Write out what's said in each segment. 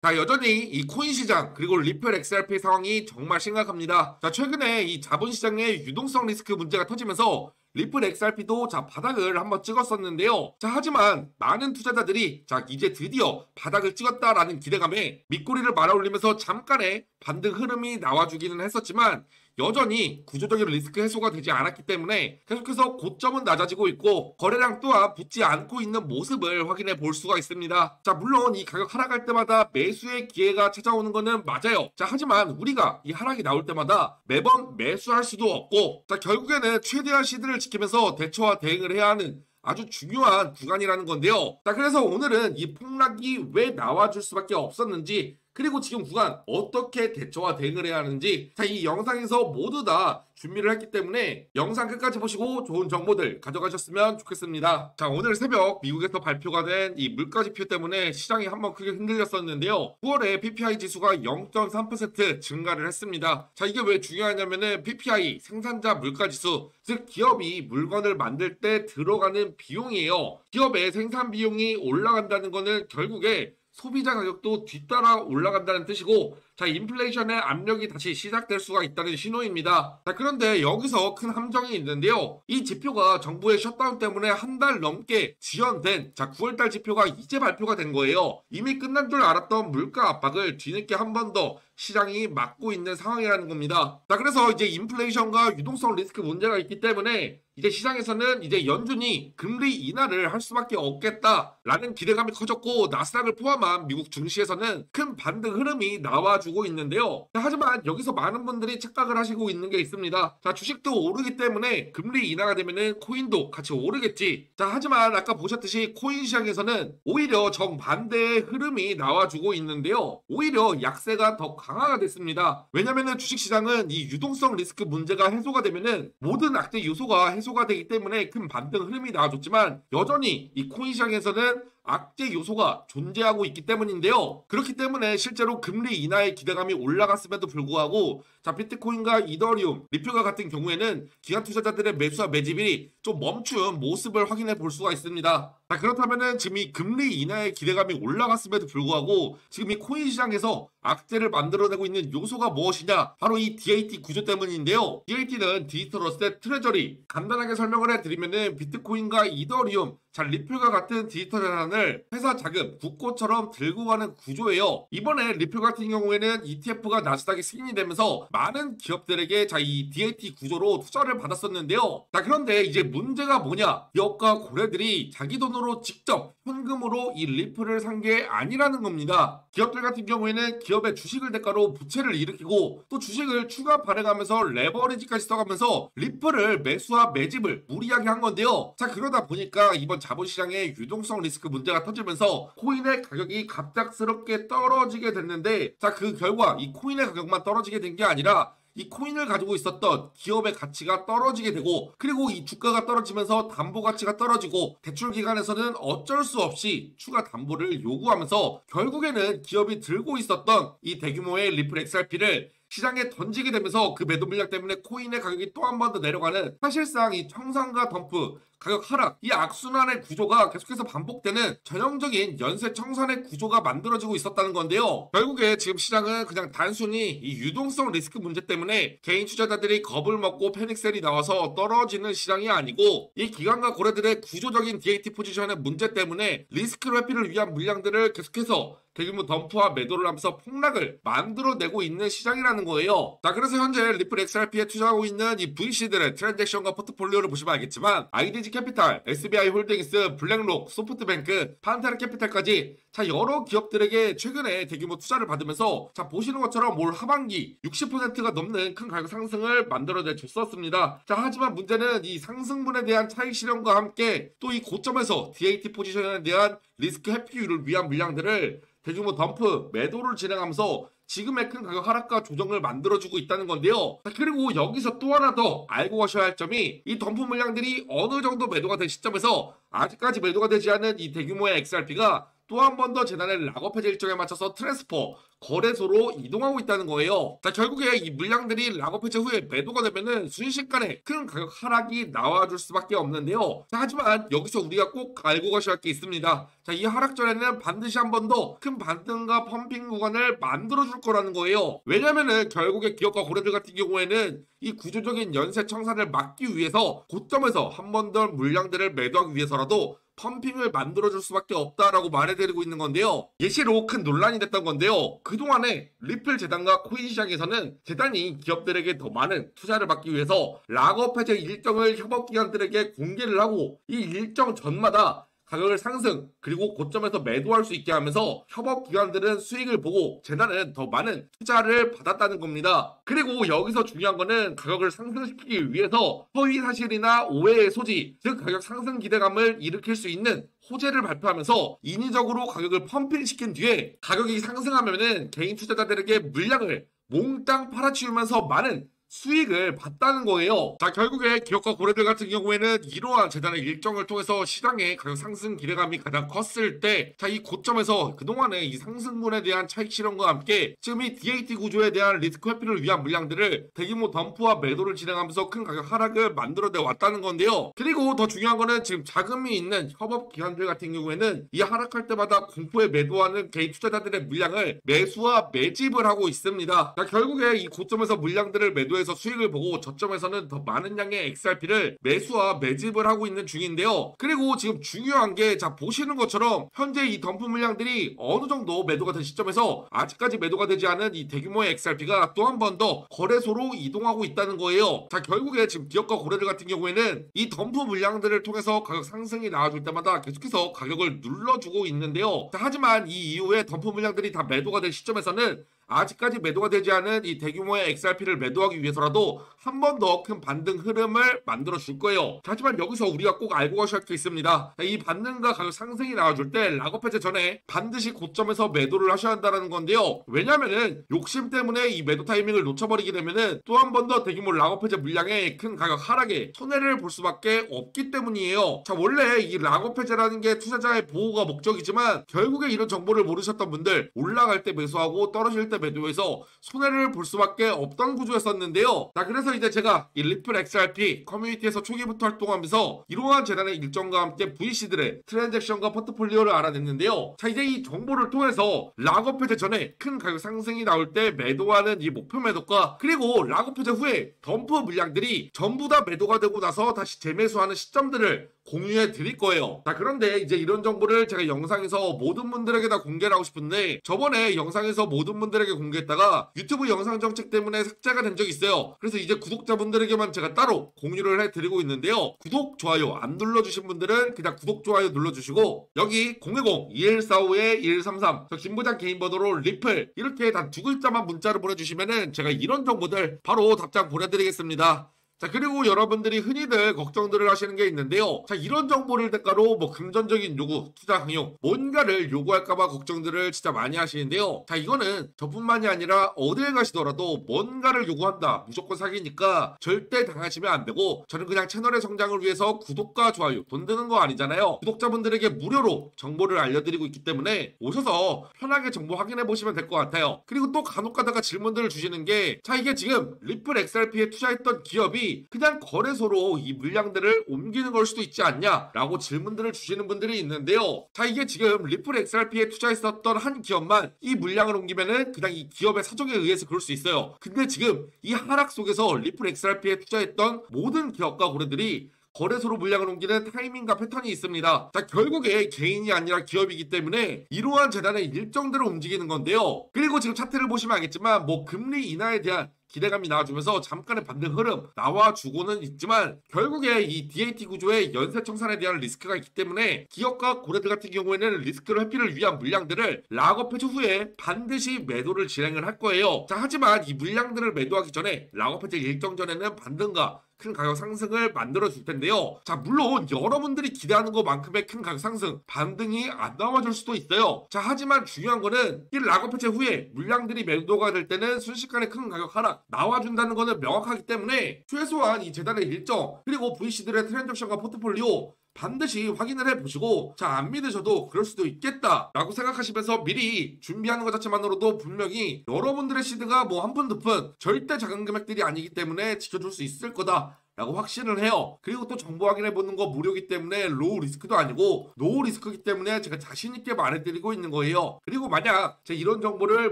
자, 여전히 이 코인 시장 그리고 리플 XRP 상황이 정말 심각합니다. 자, 최근에 이 자본시장의 유동성 리스크 문제가 터지면서 리플 XRP도 자 바닥을 한번 찍었었는데요. 자, 하지만 많은 투자자들이 자 이제 드디어 바닥을 찍었다라는 기대감에 밑꼬리를 말아올리면서 잠깐의 반등 흐름이 나와주기는 했었지만 여전히 구조적인 리스크 해소가 되지 않았기 때문에 계속해서 고점은 낮아지고 있고 거래량 또한 붙지 않고 있는 모습을 확인해 볼 수가 있습니다. 자, 물론 이 가격 하락할 때마다 매수의 기회가 찾아오는 거는 맞아요. 자, 하지만 우리가 이 하락이 나올 때마다 매번 매수할 수도 없고 자, 결국에는 최대한 시드를 지키면서 대처와 대응을 해야 하는 아주 중요한 구간이라는 건데요. 자, 그래서 오늘은 이 폭락이 왜 나와줄 수밖에 없었는지 그리고 지금 구간 어떻게 대처와 대응을 해야 하는지 자, 이 영상에서 모두 다 준비를 했기 때문에 영상 끝까지 보시고 좋은 정보들 가져가셨으면 좋겠습니다. 자, 오늘 새벽 미국에서 발표가 된 이 물가지표 때문에 시장이 한번 크게 흔들렸었는데요. 9월에 PPI 지수가 0.3% 증가를 했습니다. 자, 이게 왜 중요하냐면은 PPI 생산자 물가지수, 즉 기업이 물건을 만들 때 들어가는 비용이에요. 기업의 생산 비용이 올라간다는 거는 결국에 소비자 가격도 뒤따라 올라간다는 뜻이고 자, 인플레이션의 압력이 다시 시작될 수가 있다는 신호입니다. 자, 그런데 여기서 큰 함정이 있는데요. 이 지표가 정부의 셧다운 때문에 한 달 넘게 지연된 자 9월달 지표가 이제 발표가 된 거예요. 이미 끝난 줄 알았던 물가 압박을 뒤늦게 한 번 더 시장이 막고 있는 상황이라는 겁니다. 자, 그래서 이제 인플레이션과 유동성 리스크 문제가 있기 때문에 이제 시장에서는 이제 연준이 금리 인하를 할 수밖에 없겠다라는 기대감이 커졌고 나스닥을 포함한 미국 증시에서는 큰 반등 흐름이 나와주고 있는데요. 자, 하지만 여기서 많은 분들이 착각을 하시고 있는 게 있습니다. 자, 주식도 오르기 때문에 금리 인하가 되면은 코인도 같이 오르겠지. 자, 하지만 아까 보셨듯이 코인 시장에서는 오히려 정반대의 흐름이 나와주고 있는데요. 오히려 약세가 더 강화가 됐습니다. 왜냐면은 주식시장은 이 유동성 리스크 문제가 해소가 되면은 모든 악재 요소가 해소가 되기 때문에 큰 반등 흐름이 나와줬지만 여전히 이 코인 시장에서는 악재 요소가 존재하고 있기 때문인데요. 그렇기 때문에 실제로 금리 인하의 기대감이 올라갔음에도 불구하고 자, 비트코인과 이더리움, 리플과 같은 경우에는 기관 투자자들의 매수와 매집이 좀 멈춘 모습을 확인해 볼 수가 있습니다. 자, 그렇다면은 지금 이 금리 인하의 기대감이 올라갔음에도 불구하고 지금 이 코인 시장에서 악재를 만들어내고 있는 요소가 무엇이냐? 바로 이 DAT 구조 때문인데요. DAT는 디지털 어셋 트레저리. 간단하게 설명을 해드리면은 비트코인과 이더리움, 자, 리플과 같은 디지털 자산을 회사 자금, 국고처럼 들고 가는 구조예요. 이번에 리플 같은 경우에는 ETF가 나스닥에 승인이 되면서 많은 기업들에게 자, 이 DAT 구조로 투자를 받았었는데요. 자, 그런데 이제 문제가 뭐냐? 기업과 고래들이 자기 돈으로 직접 현금으로 이 리플을 산 게 아니라는 겁니다. 기업들 같은 경우에는 기업의 주식을 대가로 부채를 일으키고 또 주식을 추가 발행하면서 레버리지까지 써가면서 리플을 매수와 매집을 무리하게 한 건데요. 자, 그러다 보니까 이번 자본시장의 유동성 리스크 문제가 터지면서 코인의 가격이 갑작스럽게 떨어지게 됐는데 자, 그 결과 이 코인의 가격만 떨어지게 된 게 아니라 이 코인을 가지고 있었던 기업의 가치가 떨어지게 되고 그리고 이 주가가 떨어지면서 담보 가치가 떨어지고 대출 기관에서는 어쩔 수 없이 추가 담보를 요구하면서 결국에는 기업이 들고 있었던 이 대규모의 리플 XRP를 시장에 던지게 되면서 그 매도 물량 때문에 코인의 가격이 또 한 번 더 내려가는 사실상 이 청산과 덤프 가격 하락 이 악순환의 구조가 계속해서 반복되는 전형적인 연쇄 청산의 구조가 만들어지고 있었다는 건데요. 결국에 지금 시장은 그냥 단순히 이 유동성 리스크 문제 때문에 개인 투자자들이 겁을 먹고 패닉셀이 나와서 떨어지는 시장이 아니고 이 기관과 고래들의 구조적인 DAT 포지션의 문제 때문에 리스크 회피를 위한 물량들을 계속해서 대규모 덤프와 매도를 하면서 폭락을 만들어내고 있는 시장이라는 거예요. 자, 그래서 현재 리플 XRP에 투자하고 있는 이 VC들의 트랜잭션과 포트폴리오를 보시면 알겠지만 IDG 캐피탈, SBI 홀딩스, 블랙록, 소프트뱅크, 판테르 캐피탈까지 자, 여러 기업들에게 최근에 대규모 투자를 받으면서 자, 보시는 것처럼 올 하반기 60%가 넘는 큰 가격 상승을 만들어내 줬었습니다. 자, 하지만 문제는 이 상승분에 대한 차익 실현과 함께 또 이 고점에서 DAT 포지션에 대한 리스크 회피율을 위한 물량들을 대규모 덤프, 매도를 진행하면서 지금의 큰 가격 하락과 조정을 만들어주고 있다는 건데요. 그리고 여기서 또 하나 더 알고 가셔야 할 점이 이 덤프 물량들이 어느 정도 매도가 된 시점에서 아직까지 매도가 되지 않은 이 대규모의 XRP가 또 한 번 더 재단의 락업 해제 일정에 맞춰서 트랜스퍼 거래소로 이동하고 있다는 거예요. 자, 결국에 이 물량들이 락업 해제 후에 매도가 되면은 순식간에 큰 가격 하락이 나와줄 수밖에 없는데요. 자, 하지만 여기서 우리가 꼭 알고 가셔야 할 게 있습니다. 자, 이 하락 전에는 반드시 한 번 더 큰 반등과 펌핑 구간을 만들어줄 거라는 거예요. 왜냐면은 결국에 기업과 거래들 같은 경우에는 이 구조적인 연쇄 청산을 막기 위해서 고점에서 한 번 더 물량들을 매도하기 위해서라도 펌핑을 만들어줄 수밖에 없다라고 말해드리고 있는 건데요. 예시로 큰 논란이 됐던 건데요. 그동안에 리플 재단과 코인 시장에서는 재단이 기업들에게 더 많은 투자를 받기 위해서 락업 해제 일정을 협업기관들에게 공개를 하고 이 일정 전마다 가격을 상승 그리고 고점에서 매도할 수 있게 하면서 협업기관들은 수익을 보고 재단은 더 많은 투자를 받았다는 겁니다. 그리고 여기서 중요한 거는 가격을 상승시키기 위해서 허위 사실이나 오해의 소지, 즉 가격 상승 기대감을 일으킬 수 있는 호재를 발표하면서 인위적으로 가격을 펌핑시킨 뒤에 가격이 상승하면은 개인 투자자들에게 물량을 몽땅 팔아치우면서 많은 수익을 봤다는 거예요. 자, 결국에 기업과 거래들 같은 경우에는 이러한 재단의 일정을 통해서 시장의 가격 상승 기대감이 가장 컸을 때, 자, 이 고점에서 그동안의 이 상승분에 대한 차익 실현과 함께 지금 이 DAT 구조에 대한 리스크 회피를 위한 물량들을 대규모 덤프와 매도를 진행하면서 큰 가격 하락을 만들어내 왔다는 건데요. 그리고 더 중요한 거는 지금 자금이 있는 협업 기관들 같은 경우에는 이 하락할 때마다 공포에 매도하는 개인 투자자들의 물량을 매수와 매집을 하고 있습니다. 자, 결국에 이 고점에서 물량들을 매도해 에서 수익을 보고 저점에서는 더 많은 양의 XRP를 매수와 매집을 하고 있는 중인데요. 그리고 지금 중요한 게 자 보시는 것처럼 현재 이 덤프 물량들이 어느 정도 매도가 된 시점에서 아직까지 매도가 되지 않은 이 대규모의 XRP가 또 한 번 더 거래소로 이동하고 있다는 거예요. 자, 결국에 지금 기업과 거래들 같은 경우에는 이 덤프 물량들을 통해서 가격 상승이 나와줄 때마다 계속해서 가격을 눌러주고 있는데요. 자, 하지만 이 이후에 덤프 물량들이 다 매도가 된 시점에서는 아직까지 매도가 되지 않은 이 대규모의 XRP를 매도하기 위해서라도 한 번 더 큰 반등 흐름을 만들어 줄 거예요. 하지만 여기서 우리가 꼭 알고 가셔야 할 게 있습니다. 이 반등과 가격 상승이 나와줄 때 락업 해제 전에 반드시 고점에서 매도를 하셔야 한다는 건데요. 왜냐면은 욕심 때문에 이 매도 타이밍을 놓쳐버리게 되면은 또 한 번 더 대규모 락업 해제 물량의 큰 가격 하락에 손해를 볼 수밖에 없기 때문이에요. 자, 원래 이 락업 해제라는 게 투자자의 보호가 목적이지만 결국에 이런 정보를 모르셨던 분들 올라갈 때 매수하고 떨어질 때 매도해서 손해를 볼 수밖에 없던 구조였었는데요. 자, 그래서 이제 제가 이 리플 XRP 커뮤니티에서 초기부터 활동하면서 이러한 재단의 일정과 함께 VC들의 트랜잭션과 포트폴리오를 알아냈는데요. 자, 이제 이 정보를 통해서 락업 해제 전에 큰 가격 상승이 나올 때 매도하는 이 목표 매도가 그리고 락업 해제 후에 덤프 물량들이 전부 다 매도가 되고 나서 다시 재매수하는 시점들을 공유해 드릴 거예요. 자, 그런데 이제 이런 정보를 제가 영상에서 모든 분들에게 다 공개를 하고 싶은데 저번에 영상에서 모든 분들에게 공개했다가 유튜브 영상 정책 때문에 삭제가 된 적이 있어요. 그래서 이제 구독자분들에게만 제가 따로 공유를 해드리고 있는데요. 구독, 좋아요 안 눌러주신 분들은 그냥 구독, 좋아요 눌러주시고 여기 010-2145-2133 저 김부장 개인 번호로 리플 이렇게 단 두 글자만 문자로 보내주시면은 제가 이런 정보들 바로 답장 보내드리겠습니다. 자, 그리고 여러분들이 흔히들 걱정들을 하시는 게 있는데요. 자, 이런 정보를 대가로 뭐 금전적인 요구, 투자 강요, 뭔가를 요구할까봐 걱정들을 진짜 많이 하시는데요. 자, 이거는 저뿐만이 아니라 어딜 가시더라도 뭔가를 요구한다. 무조건 사기니까 절대 당하시면 안 되고 저는 그냥 채널의 성장을 위해서 구독과 좋아요, 돈 드는 거 아니잖아요. 구독자분들에게 무료로 정보를 알려드리고 있기 때문에 오셔서 편하게 정보 확인해 보시면 될 것 같아요. 그리고 또 간혹 가다가 질문들을 주시는 게 자, 이게 지금 리플 XRP에 투자했던 기업이 그냥 거래소로 이 물량들을 옮기는 걸 수도 있지 않냐 라고 질문들을 주시는 분들이 있는데요. 자, 이게 지금 리플 XRP에 투자했었던 한 기업만 이 물량을 옮기면은 그냥 이 기업의 사정에 의해서 그럴 수 있어요. 근데 지금 이 하락 속에서 리플 XRP에 투자했던 모든 기업과 거래들이 거래소로 물량을 옮기는 타이밍과 패턴이 있습니다. 자, 결국에 개인이 아니라 기업이기 때문에 이러한 재단의 일정대로 움직이는 건데요. 그리고 지금 차트를 보시면 알겠지만 뭐 금리 인하에 대한 기대감이 나와주면서 잠깐의 반등 흐름 나와주고는 있지만 결국에 이 DAT 구조의 연쇄 청산에 대한 리스크가 있기 때문에 기업과 고래들 같은 경우에는 리스크를 회피를 위한 물량들을 락업 해제 후에 반드시 매도를 진행을 할 거예요. 자, 하지만 이 물량들을 매도하기 전에 락업 해제 일정 전에는 반등과 큰 가격 상승을 만들어 줄 텐데요. 자, 물론 여러분들이 기대하는 것만큼의 큰 가격 상승, 반등이 안 나와줄 수도 있어요. 자, 하지만 중요한 거는 이 락업 해제 후에 물량들이 매도가 될 때는 순식간에 큰 가격 하락 나와준다는 거는 명확하기 때문에 최소한 이 재단의 일정 그리고 VC들의 트랜잭션과 포트폴리오 반드시 확인을 해보시고 자, 안 믿으셔도 그럴 수도 있겠다 라고 생각하시면서 미리 준비하는 것 자체만으로도 분명히 여러분들의 시드가 뭐 한 푼 두 푼 절대 작은 금액들이 아니기 때문에 지켜줄 수 있을 거다 라고 확신을 해요. 그리고 또 정보 확인해보는 거 무료이기 때문에 로우 리스크도 아니고 노우 리스크이기 때문에 제가 자신있게 말해드리고 있는 거예요. 그리고 만약 제가 이런 정보를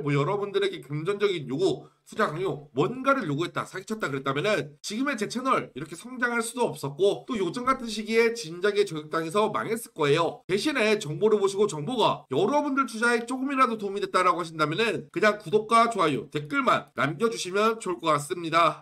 뭐 여러분들에게 금전적인 요구, 투자 강요, 뭔가를 요구했다, 사기쳤다 그랬다면은 지금의 제 채널 이렇게 성장할 수도 없었고 또 요즘 같은 시기에 진작에 저격당해서 망했을 거예요. 대신에 정보를 보시고 정보가 여러분들 투자에 조금이라도 도움이 됐다라고 하신다면은 그냥 구독과 좋아요, 댓글만 남겨주시면 좋을 것 같습니다.